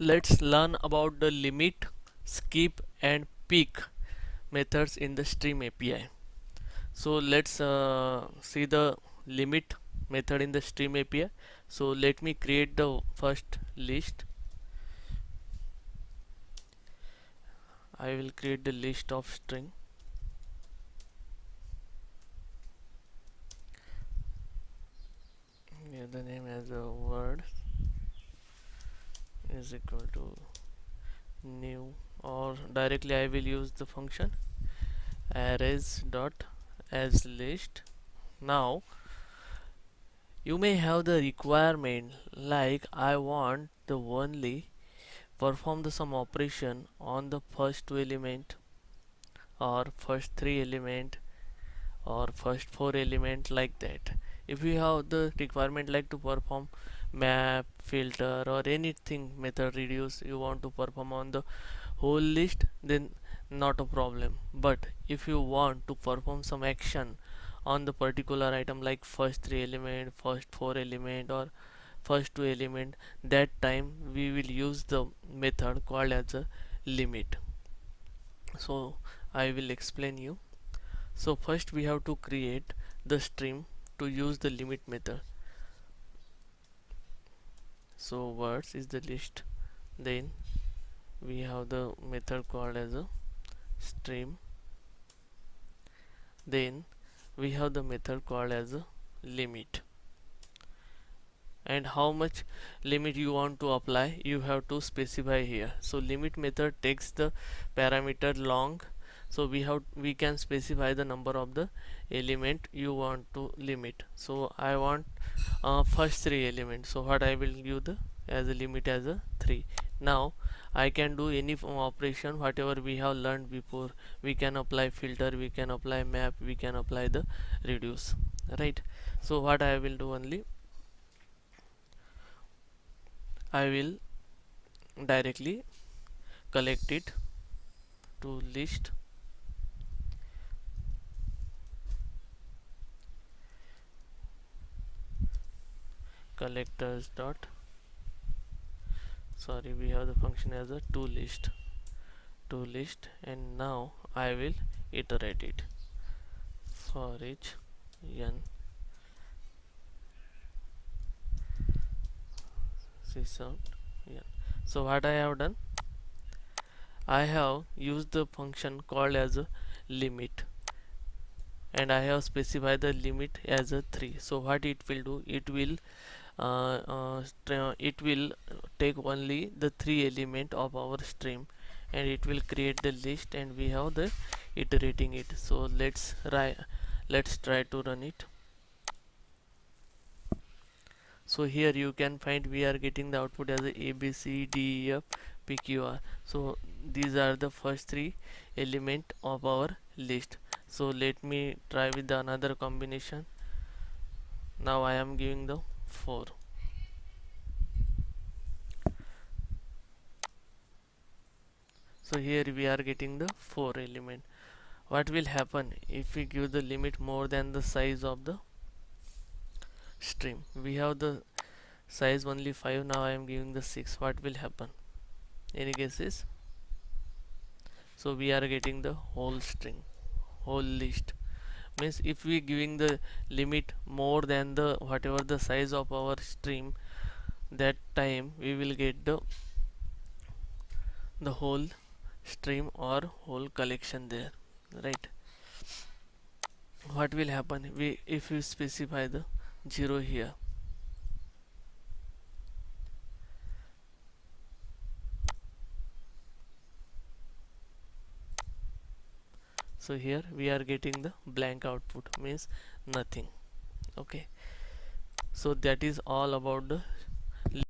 let's learn about the limit, skip and pick methods in the stream API. So let's see the limit method in the stream API. So let me create the first list. I will create the list of string. Here the name as a word is equal to new, or directly I will use the function arrays dot as list. Now you may have the requirement like I want the only perform the some operation on the first two element, or first three element, or first four element, like that. If you have the requirement like to perform map, filter or anything method reduce you want to perform on the whole list, then not a problem. But if you want to perform some action on the particular item like first three element, first four element or first two element, that time we will use the method called as a limit. So I will explain you. So first we have to create the stream to use the limit method. So words is the list, then we have the method called as a stream, then we have the method called as a limit. And how much limit you want to apply you have to specify here. So limit method takes the parameter long, so we can specify the number of the element you want to limit. So I want first three elements, so what I will give the as a limit as a 3. Now I can do any operation whatever we have learned before. We can apply filter, we can apply map, we can apply the reduce, right? So what I will do, only I will directly collect it to list collectors dot, sorry, we have the function as a to list, and now I will iterate it for each n system n. So what I have done, I have used the function called as a limit, and I have specified the limit as a 3. So what it will do, it will take only the three element of our stream, and it will create the list, and we have the iterating it. So let's try to run it. So here you can find we are getting the output as a b c d e f p q r. So these are the first three element of our list. So let me try with the another combination. Now I am giving the 4. So here we are getting the 4 element. What will happen if we give the limit more than the size of the stream? We have the size only 5, now I am giving the 6. What will happen? Any guesses? So we are getting the whole string, whole list. Means if we giving the limit more than the whatever the size of our stream, that time we will get the whole stream or whole collection there, right? What will happen, we if we specify the 0 here, so here we are getting the blank output, means nothing. Okay, so that is all about the